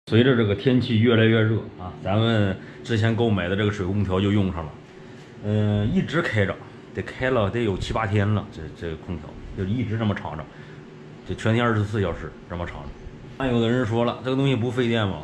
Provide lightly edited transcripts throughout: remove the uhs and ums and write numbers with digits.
随着这个天气越来越热啊，咱们之前购买的这个水空调就用上了，一直开着，开了得有7、8天了，这个空调就一直这么敞着，就全天24小时这么敞着。那有的人说了，这个东西不费电吗？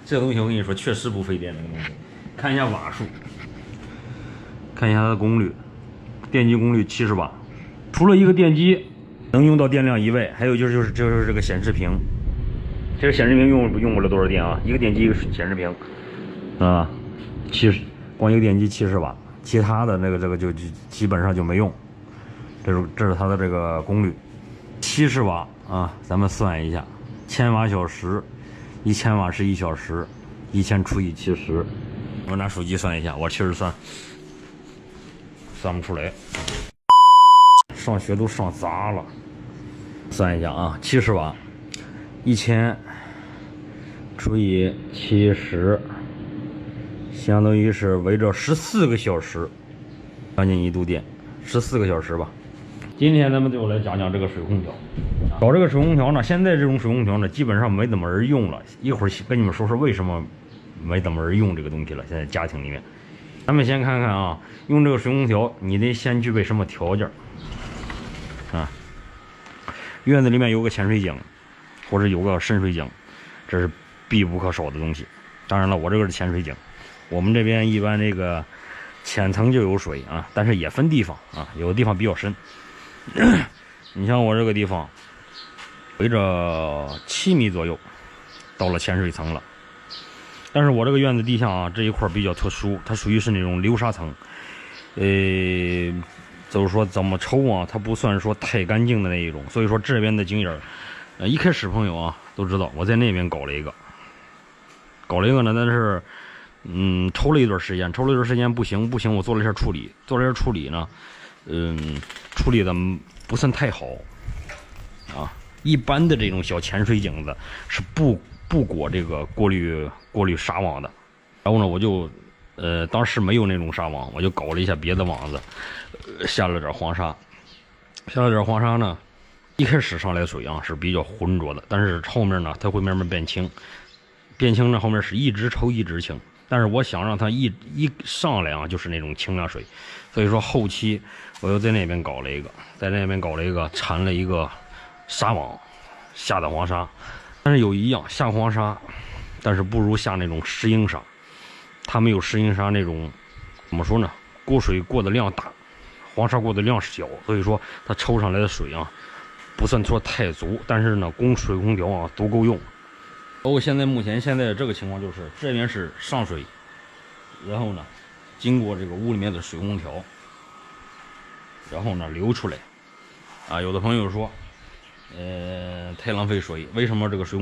这个东西我跟你说，确实不费电。这个东西，看一下瓦数，看一下它的功率，电机功率70瓦。除了一个电机能用到电量以外，还有就是这个显示屏。这个显示屏用不了多少电啊？一个电机一个显示屏，啊，70，光一个电机70瓦，其他的这个就基本上就没用。这是它的这个功率，70瓦啊，咱们算一下，千瓦小时，1000瓦是1小时，1000除以70，我拿手机算一下，我其实算不出来，上学都上杂了，算一下啊，70瓦。1000除以70，相当于是围着14个小时，将近1度电，14个小时吧。今天咱们就来讲讲这个水空调。搞这个水空调呢，现在这种水空调呢，基本上没怎么人用了。一会儿跟你们说说为什么没怎么人用这个东西了。现在家庭里面，咱们先看看啊，用这个水空调，你得先具备什么条件啊？院子里面有个潜水井。或者有个深水井，这是必不可少的东西。当然了，我这个是潜水井，我们这边一般这个浅层就有水啊，但是也分地方啊，有的地方比较深。你像我这个地方，围着7米左右，到了浅水层了。但是我这个院子地下啊这一块比较特殊，它属于是那种流沙层，就是说怎么抽啊，它不算说太干净的那一种。所以说这边的井眼一开始朋友啊都知道我在那边搞了一个呢，但是抽了一段时间不行，我做了一下处理呢，处理的不算太好啊。一般的这种小潜水井子是不裹这个过滤纱网的。然后呢，我就当时没有那种纱网，我就搞了一下别的网子，下了点黄沙呢。一开始上来水啊是比较浑浊的，但是后面呢它会慢慢变清呢，后面是一直抽一直清。但是我想让它一上来啊就是那种清凉水，所以说后期我又在那边搞了一个，缠了一个纱网，下的黄沙。但是有一样，下黄沙，但是不如下那种石英砂，它没有石英砂那种怎么说呢，过水过的量大，黄沙过的量小，所以说它抽上来的水啊不算说太足，但是呢，供水空调啊都够用。目前现在这个情况就是，这边是上水，然后呢，经过这个屋里面的水空调，然后呢流出来。啊，有的朋友说，太浪费水，为什么这个水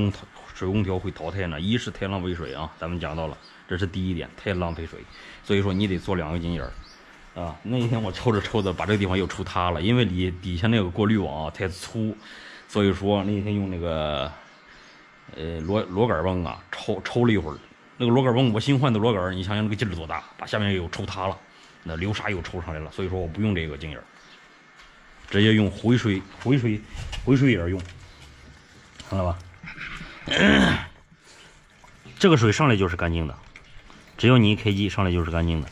空调会淘汰呢？一是太浪费水啊，咱们讲到了，这是第一点，太浪费水，所以说你得做2个井眼儿。啊，那一天我抽着把这个地方又抽塌了，因为底下那个过滤网太粗，所以说那一天用那个螺杆泵啊抽了一会儿，那个螺杆泵我新换的螺杆，你想想那个劲儿多大，把下面又抽塌了，那流沙又抽上来了，所以说我不用这个井眼，直接用回水眼用，看到吧？这个水上来就是干净的，只要你一开机上来就是干净的。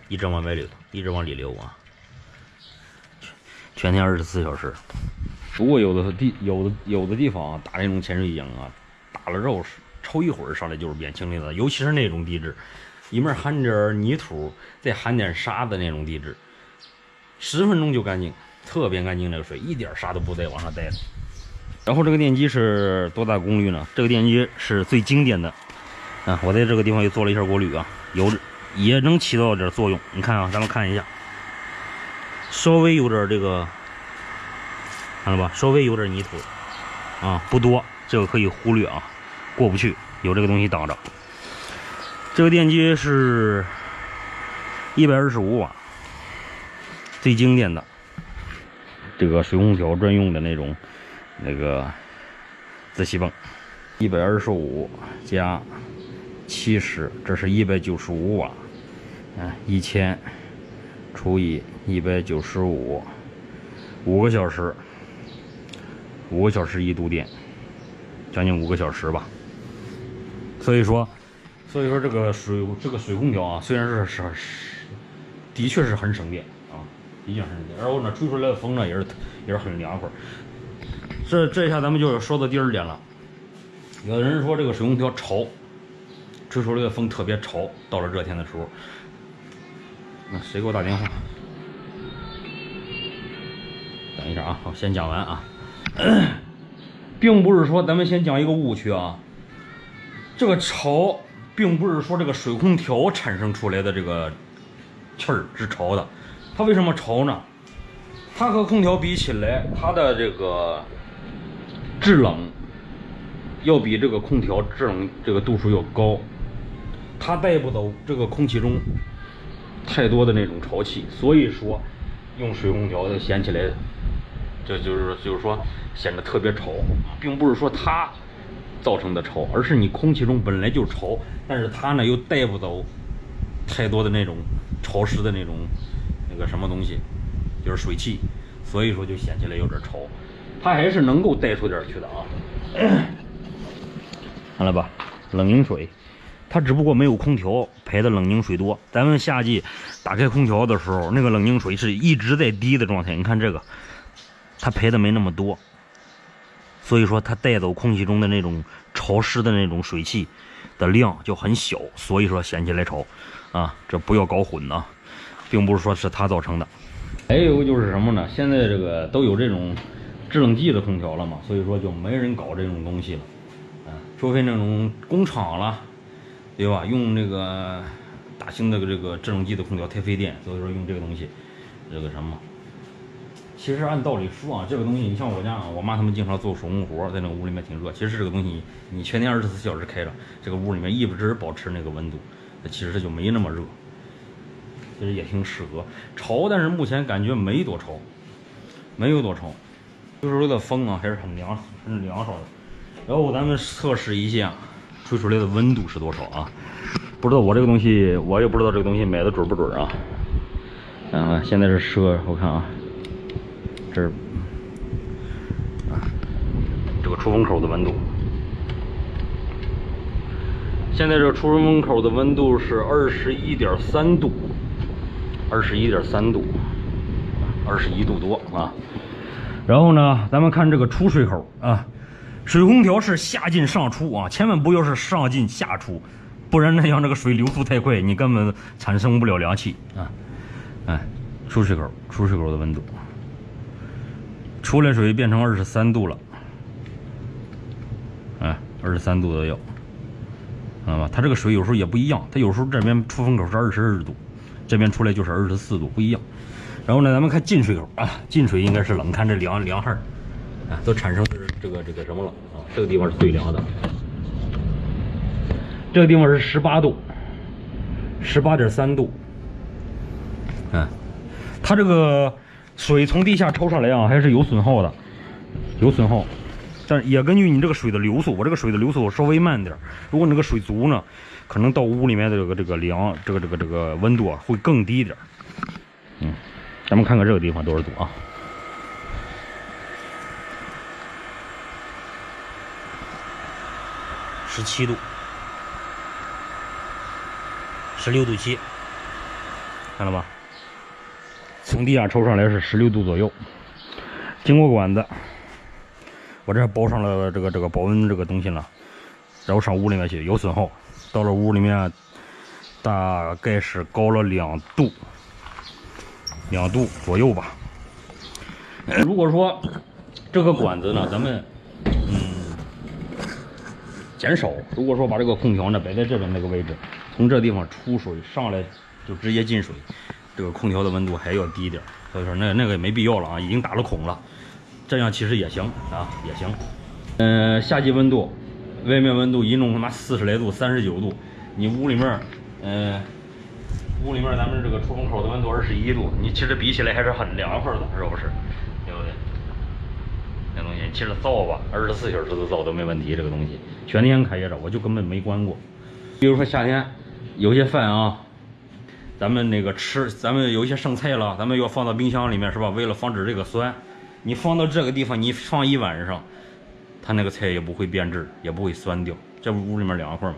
一直往外流，一直往里流啊，全天24小时。不过有的地方啊，打那种潜水井啊，打了之后抽一会儿上来就是变清亮的，尤其是那种地质，里面含点泥土，再含点沙的那种地质，10分钟就干净，特别干净，那个水一点沙都不带往上带的。然后这个电机是多大功率呢？这个电机是最经典的啊，我在这个地方又做了一下过滤啊，也能起到点作用。你看啊，咱们看一下，稍微有点这个，看了吧？稍微有点泥土啊，不多，这个可以忽略啊，过不去，有这个东西挡着。这个电机是125瓦，最经典的这个水空调专用的那个自吸泵，125加70，这是195瓦。1000除以195，5个小时，1度电将近5个小时吧。所以说这个水空调啊，虽然是的确是很省电啊，的确很省电。然后呢，吹出来的风呢也是很凉快。这下咱们就说到第2点了。有的人说这个水空调潮，吹出来的风特别潮，到了热天的时候。那谁给我打电话？等一下啊，我先讲完啊。并不是说咱们先讲一个误区啊，这个潮并不是说这个水空调产生出来的这个气儿是潮的，它为什么潮呢？它和空调比起来，它的这个制冷要比这个空调制冷这个度数要高，它带不走这个空气中太多的那种潮气，所以说用水空调的显起来，这就是说显得特别潮，并不是说它造成的潮，而是你空气中本来就潮，但是它呢又带不走太多的那种潮湿的那个什么东西，就是水汽，所以说就显起来有点潮。它还是能够带出点去的啊。看了吧，冷凝水，它只不过没有空调排的冷凝水多。咱们夏季打开空调的时候，那个冷凝水是一直在滴的状态。你看这个，它排的没那么多，所以说它带走空气中的那种潮湿的那种水汽的量就很小，所以说显起来潮啊。这不要搞混啊，并不是说是它造成的。还有就是什么呢？现在这个都有这种制冷剂的空调了嘛，所以说就没人搞这种东西了。除非那种工厂了，对吧？用那个大型的这个制冷剂的空调太费电，所以说用这个东西，这个什么。其实按道理说啊，这个东西你像我家啊，我妈他们经常做手工活，在那个屋里面挺热。其实这个东西你全天24小时开着，这个屋里面一直保持那个温度，其实就没那么热。其实也挺适合潮，但是目前感觉没多潮，没有多潮。吹出来的风啊还是很凉爽的。然后咱们测试一下吹出来的温度是多少啊？不知道我这个东西，我也不知道这个东西买的准不准啊。现在是设，我看啊，这是这个出风口的温度。现在这出风口的温度是21.3度，21.3度，21度多啊。然后呢，咱们看这个出水口啊。水空调是下进上出啊，千万不要是上进下出，不然那样这个水流速太快，你根本产生不了凉气啊。出水口的温度，出来水变成23度了，23度左右，知道吧？它这个水有时候也不一样，它有时候这边出风口是22度，这边出来就是24度，不一样。然后呢，咱们看进水口啊，进水应该是冷，看这凉汗都产生这个什么了啊？这个地方是最凉的，这个地方是18度，18.3度。它这个水从地下抽上来啊，还是有损耗的，但也根据你这个水的流速，我这个水的流速稍微慢点，如果你这个水足呢，可能到屋里面的这个凉，这个温度啊会更低一点。咱们看看这个地方多少度啊？17度，16度7，看了吧？从地下抽上来是16度左右，经过管子，我这还包上了这个保温这个东西了，然后上屋里面去，有损耗，到了屋里面大概是高了2度左右吧。如果说这个管子呢，咱们减少，如果说把这个空调呢摆在这边那个位置，从这地方出水上来就直接进水，这个空调的温度还要低一点，所以说那个也没必要了啊，已经打了孔了，这样其实也行啊，也行。夏季温度，外面温度一弄他妈40来度，39度，你屋里面咱们这个出风口的温度21度，你其实比起来还是很凉快的，是不是？对不对？那东西其实造吧，24小时都造都没问题，这个东西全天开着，我就根本没关过。比如说夏天有些饭啊，咱们那个咱们有一些剩菜了，咱们要放到冰箱里面是吧？为了防止这个酸，你放到这个地方，你放一晚上，它那个菜也不会变质，也不会酸掉。这屋里面2块嘛，